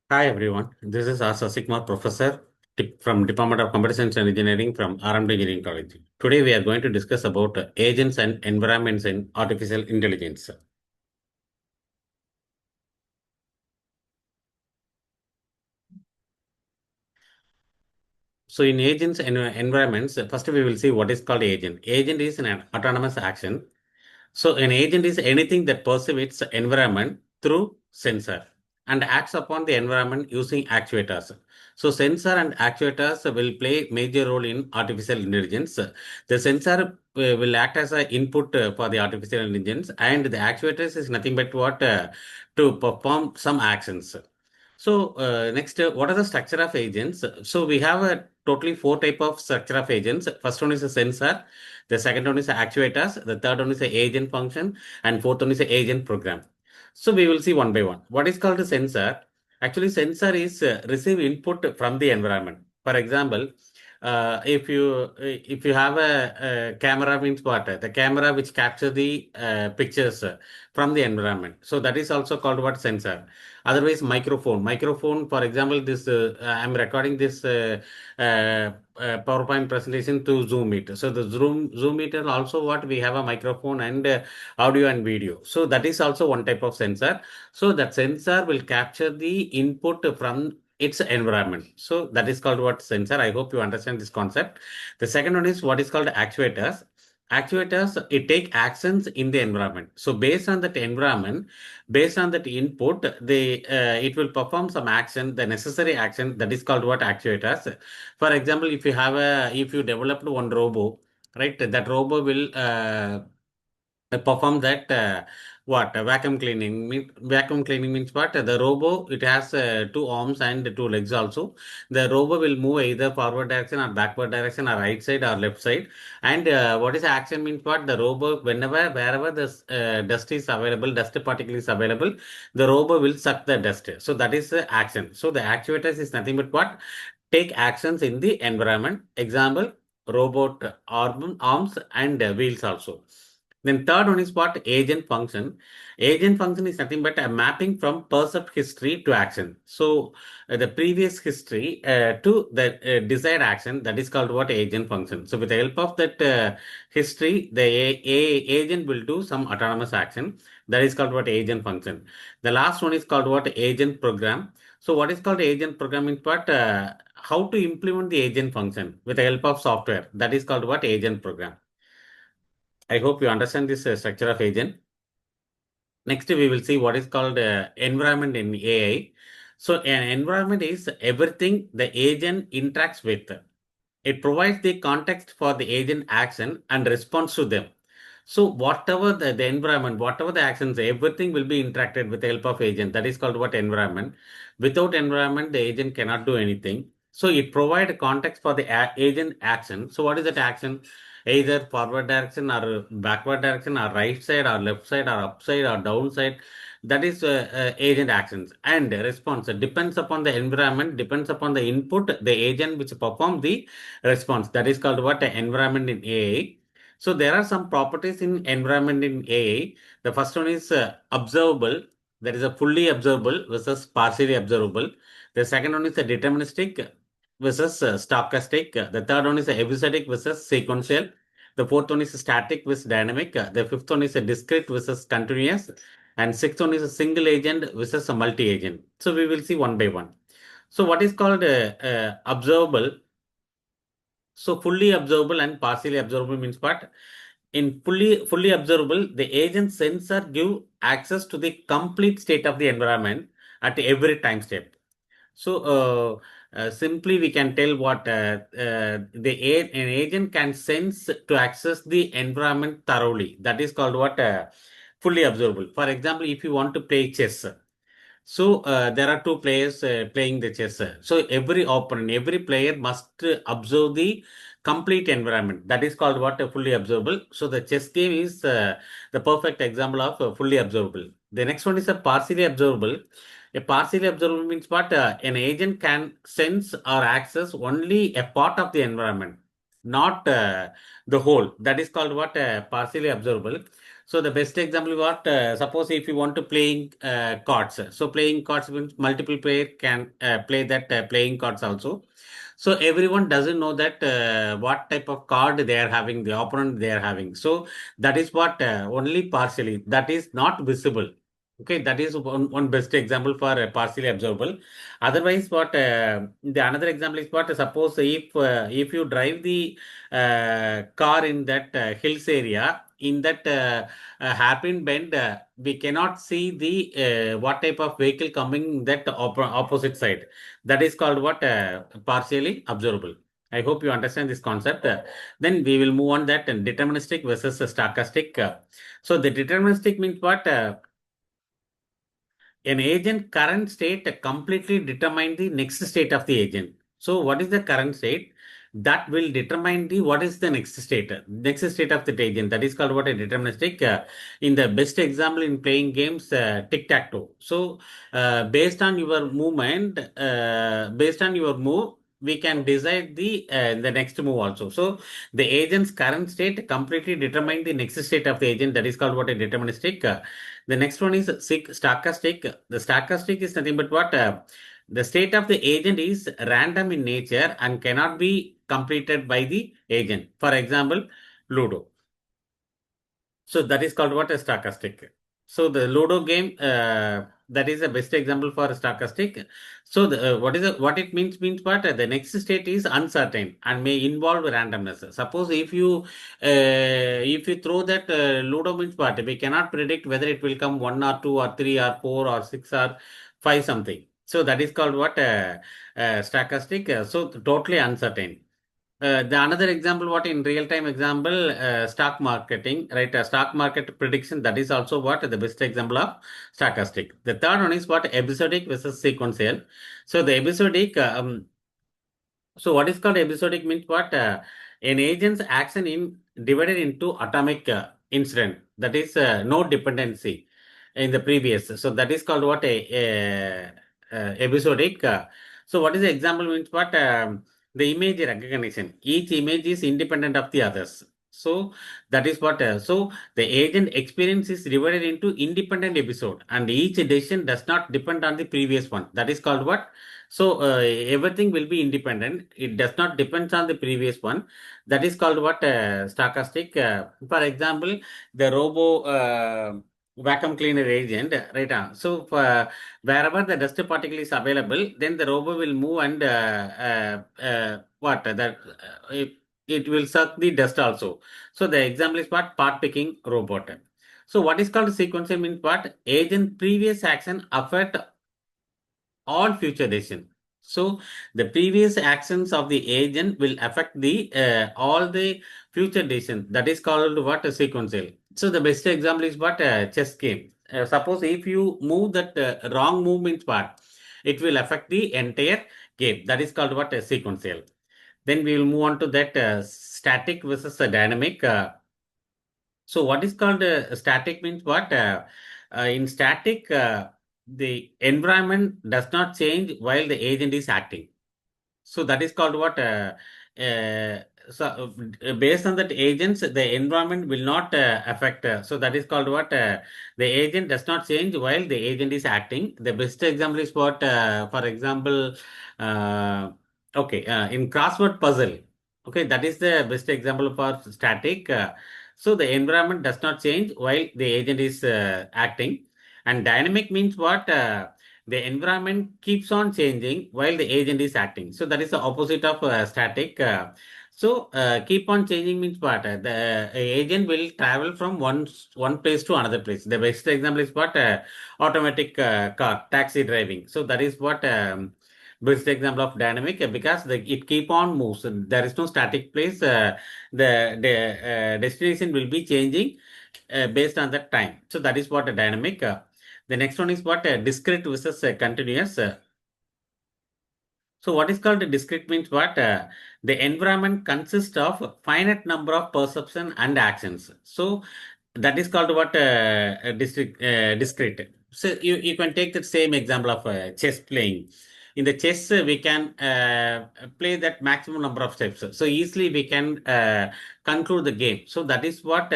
Hi everyone, this is Sasikumar, Professor from Department of Computer Science and Engineering from RMD Engineering College. Today we are going to discuss about agents and environments in artificial intelligence. So in agents and environments, first we will see what is called agent. Agent is an autonomous action. So an agent is anything that perceives its environment through sensor and acts upon the environment using actuators. So sensor and actuators will play major role in artificial intelligence. The sensor will act as an input for the artificial intelligence, and the actuators is nothing but what to perform some actions. So next, what are the structure of agents? So we have a totally four type of structure of agents. First one is a sensor. The second one is actuators. The third one is the agent function, and fourth one is the agent program. So we will see one by one. What is called a sensor? Actually, sensor is receive input from the environment. For example, if you have a camera means what? The camera which capture the pictures from the environment. So that is also called what sensor. Otherwise, microphone. For example, this I'm recording this PowerPoint presentation to Zoom Meet. So the Zoom Meet is also what we have a microphone and audio and video. So that is also one type of sensor. So that sensor will capture the input from its environment. So that is called what sensor. I hope you understand this concept. The second one is what is called actuators. Actuators, it take actions in the environment. So based on that environment, based on that input, it will perform some action, the necessary action, that is called what actuators. For example, if you developed one robo, right, that robo will perform that what vacuum cleaning means what the robo, it has two arms and two legs also. The robo will move either forward direction or backward direction or right side or left side. And what is action means what the robo, wherever the dust is available, dust particle is available, the robo will suck the dust. So that is the action. So the actuators is nothing but what take actions in the environment. Example, robot arms and wheels also. Then third one is what agent function. Agent function is nothing but a mapping from perceived history to action. So the previous history to the desired action, that is called what agent function. So with the help of that history, the agent will do some autonomous action. That is called what agent function. The last one is called what agent program. So what is called agent program is what how to implement the agent function with the help of software. That is called what agent program. I hope you understand this structure of agent. Next, we will see what is called environment in AI. So, an environment is everything the agent interacts with. It provides the context for the agent action and response to them. So, whatever the environment, whatever the actions, everything will be interacted with the help of agent. That is called what environment. Without environment, the agent cannot do anything. So, it provides context for the agent action. So, what is that action? Either forward direction or backward direction or right side or left side or upside or downside. That is agent actions. And response depends upon the environment, depends upon the input, the agent which perform the response. That is called what environment in AI. So there are some properties in environment in AI. The first one is observable. That is a fully observable versus partially observable. The second one is a deterministic versus stochastic. The third one is a episodic versus sequential. The fourth one is static versus dynamic. The fifth one is a discrete versus continuous. And sixth one is a single agent versus a multi-agent. So we will see one by one. So what is called observable? So fully observable and partially observable means what? In fully observable, the agent sensor give access to the complete state of the environment at every time step. So simply we can tell what an agent can sense to access the environment thoroughly. That is called what fully observable. For example, if you want to play chess, so there are two players playing the chess. So every opponent, every player must observe the complete environment. That is called what fully observable. So the chess game is the perfect example of fully observable. The next one is a partially observable. A partially observable means what an agent can sense or access only a part of the environment, not the whole. That is called what partially observable. So the best example is what, suppose if you want to playing cards. So playing cards means multiple player can play that playing cards also. So everyone doesn't know that what type of card they are having, the opponent they are having. So that is what only partially, that is not visible. Okay, that is one best example for partially observable. Otherwise, what the another example is what, suppose if you drive the car in that hills area, in that hairpin bend, we cannot see the what type of vehicle coming that opposite side. That is called what, partially observable. I hope you understand this concept. Then we will move on that deterministic versus stochastic. So the deterministic means what? An agent current state completely determine the next state of the agent. So what is the current state? That will determine the what is the next state of the agent. That is called what, a deterministic. In the best example in playing games, tic tac toe. So based on your move, we can decide the next move also. So the agent's current state completely determine the next state of the agent. That is called what, a deterministic. The next one is stochastic. The stochastic is nothing but what, the state of the agent is random in nature and cannot be completed by the agent. For example, Ludo. So that is called what, a stochastic. So the Ludo game, that is the best example for stochastic. So what it means what, the next state is uncertain and may involve randomness. Suppose if you throw that Ludo means what, we cannot predict whether it will come one or two or three or four or six or five something. So that is called what, stochastic. So totally uncertain. The another example, what in real time example, stock marketing, right? Stock market prediction, that is also what, the best example of stochastic. The third one is what, episodic versus sequential. So the episodic, so what is called episodic means what, an agent's action in divided into atomic incident. That is no dependency in the previous. So that is called what, episodic. So what is the example means what, the image recognition. Each image is independent of the others. So that is what. So the agent experience is divided into independent episode, and each decision does not depend on the previous one. That is called what. So everything will be independent. It does not depend on the previous one. That is called what, stochastic. For example, the robo vacuum cleaner agent, right? So wherever the dust particle is available, then the robo will move and what that it will suck the dust also. So the example is what, part picking robot. So what is called sequential means what, agent previous action affect all future decision. So the previous actions of the agent will affect the all the future decision. That is called what, a sequential. So the best example is what, chess game. Suppose if you move that wrong movement part, it will affect the entire game. That is called what, a sequential. Then we will move on to that static versus dynamic. So what is called static means what? In static, the environment does not change while the agent is acting. So that is called what? Uh, Based on that agents, the environment will not affect. So that is called what? The agent does not change while the agent is acting. The best example is what? For example, uh, okay, in crossword puzzle. Okay, that is the best example for static. So the environment does not change while the agent is acting. And dynamic means what? The environment keeps on changing while the agent is acting. So that is the opposite of static. Keep on changing means what? The agent will travel from one place to another place. The best example is what? Automatic car, taxi driving. So that is what best example of dynamic, because it keep on moves. There is no static place. The destination will be changing based on that time. So that is what a dynamic. The next one is what, discrete versus continuous. So what is called a discrete means what, the environment consists of finite number of perception and actions. So that is called what, discrete. So you can take the same example of chess playing. In the chess, we can play that maximum number of steps. So easily we can conclude the game. So that is what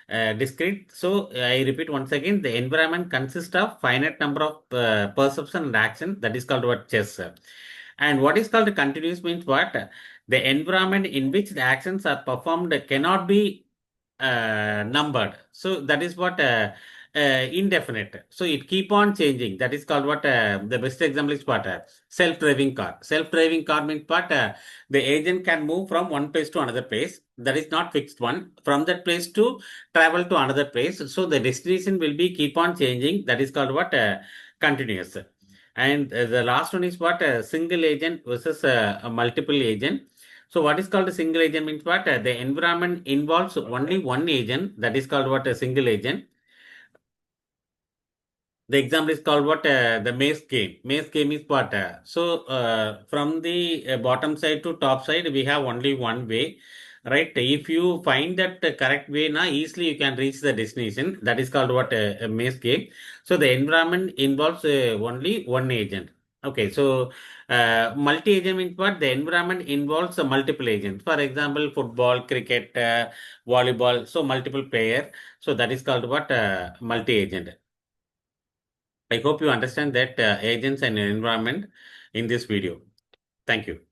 discrete. So I repeat once again, the environment consists of finite number of perception and action. That is called what chess. And what is called continuous means what? The environment in which the actions are performed cannot be numbered. So that is what indefinite. So it keep on changing. That is called what the best example is what self-driving car. Self-driving car means what the agent can move from one place to another place. That is not fixed one. From that place to travel to another place. So the destination will be keep on changing. That is called what continuous. And the last one is what single agent versus a multiple agent. So what is called a single agent means what the environment involves only one agent. That is called what a single agent. The example is called what the maze game. Maze game is what from the bottom side to top side we have only one way, right? If you find that correct way now, easily you can reach the destination. That is called what a maze game. So the environment involves only one agent. Okay, so multi-agent means what the environment involves multiple agents. For example, football, cricket, volleyball. So multiple player. So that is called what multi-agent. I hope you understand that agents and environment in this video. Thank you.